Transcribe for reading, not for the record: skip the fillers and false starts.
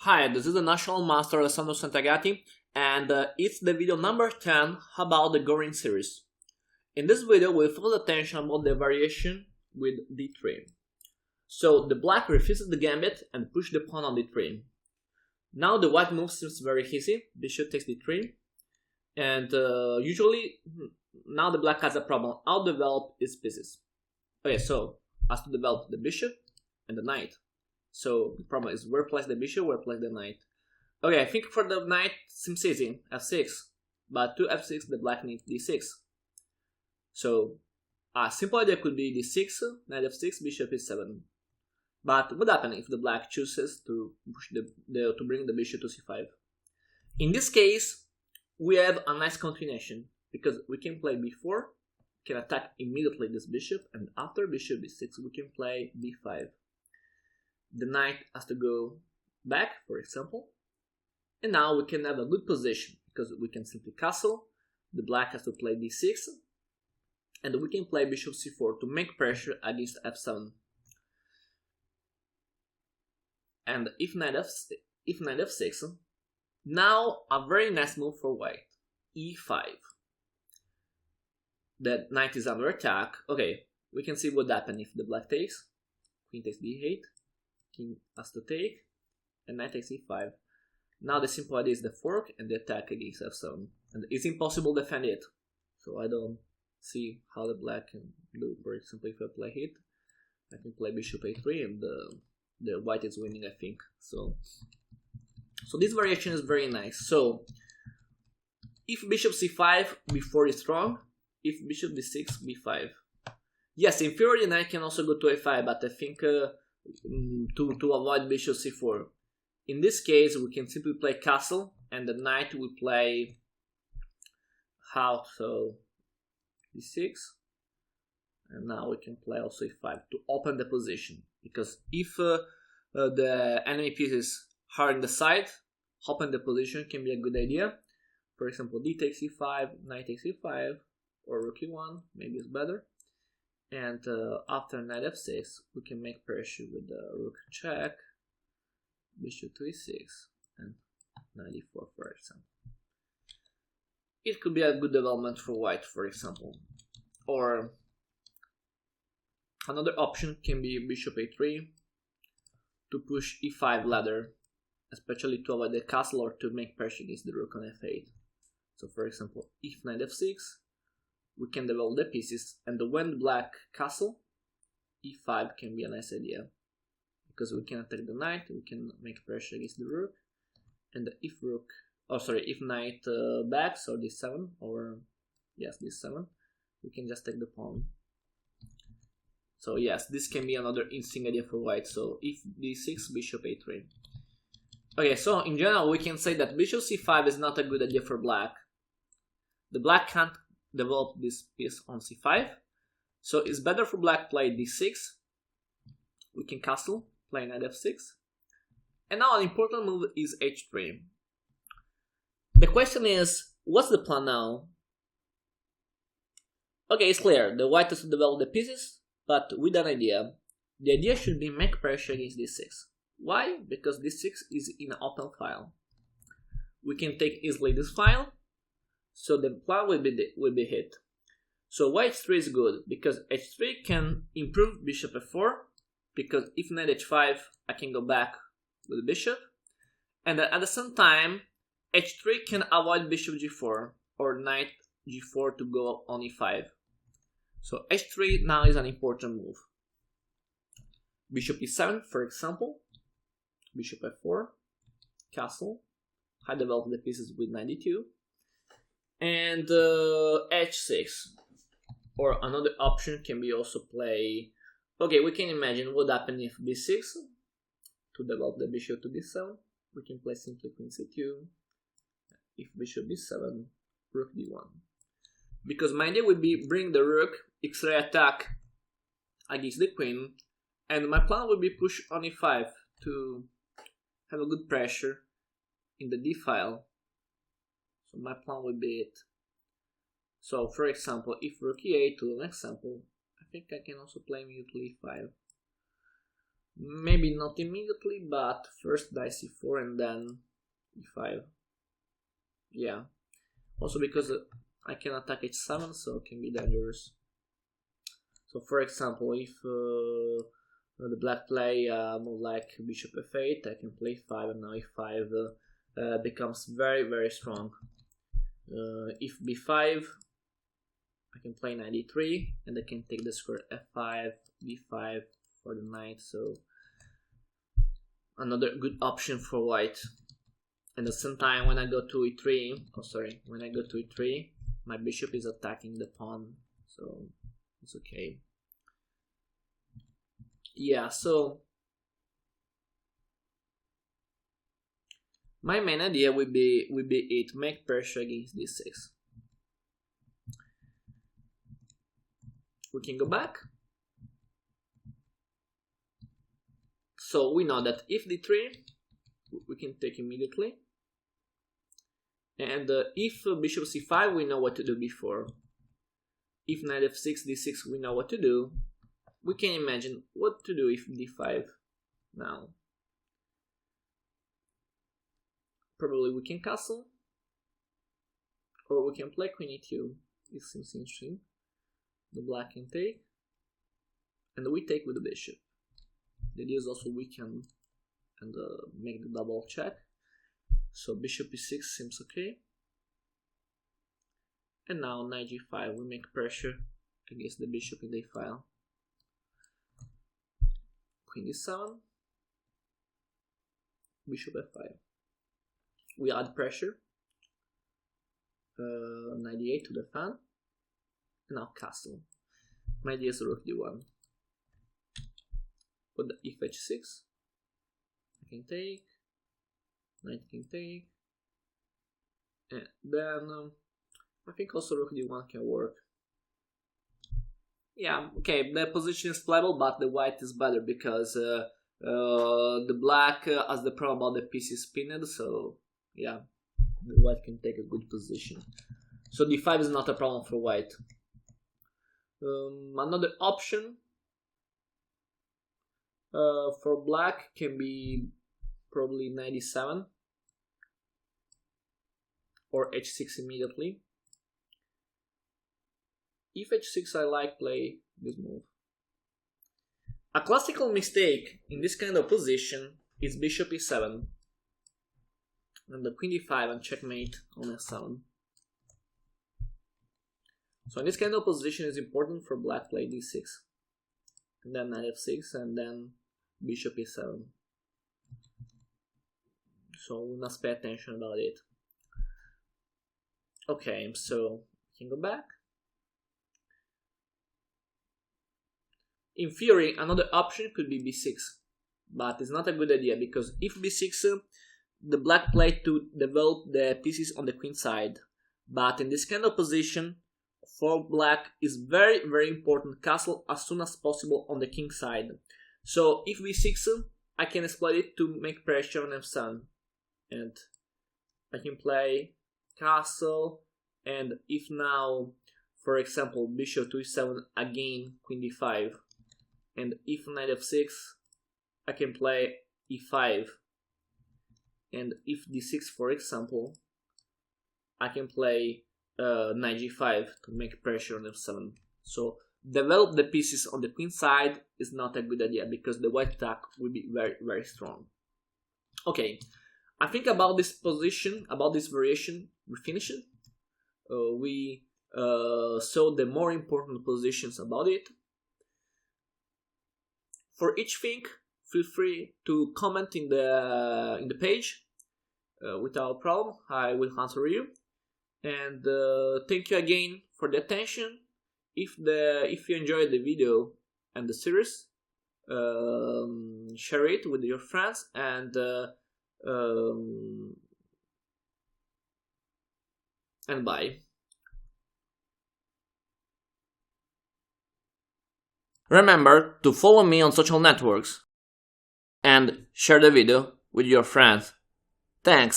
Hi, this is the National Master Alessandro Santagati, and it's the video number 10 about the Goring Series. In this video, we'll focus attention about the variation with d3. So the black refuses the gambit and push the pawn on d3. Now the white move seems very easy. Bishop takes d3, and usually now the black has a problem. How to develop its pieces? Okay, so has to develop the bishop and the knight. So the problem is where place the bishop, where place the knight. Okay, I think for the knight seems easy, f6, but to f6 the black needs d6. So a simple idea could be d6, knight f6, bishop e7. But what happens if the black chooses to push to bring the bishop to c5? In this case, we have a nice continuation because we can play b4, can attack immediately this bishop, and after bishop b6 we can play d5. The knight has to go back, for example, and now we can have a good position because we can simply castle. The black has to play d6, and we can play bishop c4 to make pressure against f7. And if knight f6, now a very nice move for white, e5. The knight is under attack. Okay, we can see what happens if the black takes. Queen takes d8. King has to take, and knight takes e5. Now the simple idea is the fork and the attack against f7, and it's impossible to defend it. So I don't see how the black can do. For example, if I play hit, I can play bishop a3, and the white is winning, I think. So this variation is very nice. So if bishop c5, b4 is strong. If bishop d6, b5. Yes, in theory the knight can also go to a5, but I think to avoid bishop c4. In this case, we can simply play castle, and the knight will play how? So d6, and now we can play also e5 to open the position. Because if the enemy pieces are in the side, open the position can be a good idea. For example, d takes e5, knight takes e5, or rook e1, maybe it's better. And after knight f6, we can make pressure with the rook check, bishop to e6, and knight e4, for example. It could be a good development for white, for example. Or another option can be bishop a3 to push e5 ladder, especially to avoid the castle or to make pressure against the rook on f8. So for example, if knight f6, we can develop the pieces, and when the black castle, e5 can be a nice idea because we can attack the knight, we can make pressure against the rook, and if knight backs, or d7, or yes, d7, we can just take the pawn. So yes, this can be another interesting idea for white. So if d6, bishop a3. Okay, so in general we can say that bishop c5 is not a good idea for black. The black can't develop this piece on c5, so it's better for black play d6. We can castle, play knight f6, and now an important move is h3. The question is, what's the plan now? Okay, it's clear, the white has to develop the pieces, but with an idea. The idea should be make pressure against d6. Why? Because d6 is in an open file. We can take easily this file, so the plan will be hit. So why h3 is good? Because h3 can improve bishop f4, because if knight h5, I can go back with the bishop, and at the same time, h3 can avoid bishop g4 or knight g4 to go on e5. So h3 now is an important move. Bishop e7, for example, bishop f4, castle, I develop the pieces with knight d2, and h6. Or another option can be also play. Okay, we can imagine what happens if b6 to develop the bishop to d7. We can play simply queen c2. If bishop b7, rook d1. Because my idea would be bring the rook, x-ray attack against the queen, and my plan would be push on e5 to have a good pressure in the d file. So my plan would be it. So for example, if rook e8 to an example, I think I can also play immediately e5. Maybe not immediately, but first knight c4 and then e5. Yeah. Also because I can attack h7, so it can be dangerous. So for example, if the black play move like bishop f8, I can play 5, and now e5 becomes very strong. If b5, I can play knight d3, and I can take the square f5, b5 for the knight, so another good option for white. And at the same time, when I go to e3, when I go to e3, my bishop is attacking the pawn, so it's okay. Yeah, so my main idea would be to make pressure against d6. We can go back. So we know that if d3, we can take immediately. And if bishop c5, we know what to do before. If knight f6, d6, we know what to do. We can imagine what to do if d5 now. Probably we can castle, or we can play queen e2. This seems interesting. The black can take, and we take with the bishop. The idea is also weaken and make the double check. So bishop e6 seems okay. And now knight g5, we make pressure against the bishop in the file. Queen d7, bishop f5. We add pressure. Knight d8 to defend. And now castle. My idea is rook d1. With the if h6, I can take. Knight can take. And then I think also rook d1 can work. Yeah, okay, the position is playable, but the white is better because the black has the problem about the piece is pinned, so yeah, the white can take a good position. So d5 is not a problem for white. Another option for black can be probably knight d7 or h6 immediately. If h6, I like play this move. A classical mistake in this kind of position is bishop e7 and the queen d5 and checkmate on f7. So in this kind of position, it's important for black play d6 and then knight f6 and then bishop e7. So we must pay attention about it. Okay, so we can go back. In theory, another option could be b6, but it's not a good idea because if b6, the black play to develop the pieces on the queen side. But in this kind of position, for black is very important castle as soon as possible on the king side. So if b6, I can exploit it to make pressure on f7, and I can play castle. And if now, for example, bishop to e7 again, queen d5. And if knight f6, I can play e5. And if d6, for example, I can play knight g5 to make pressure on f7. So develop the pieces on the queen side is not a good idea because the white attack will be very strong. Okay, I think about this position, about this variation, we finished. We saw the more important positions about it. For each thing, feel free to comment in the page without problem. I will answer you. And thank you again for the attention. If you enjoyed the video and the series, share it with your friends and bye. Remember to follow me on social networks and share the video with your friends. Thanks.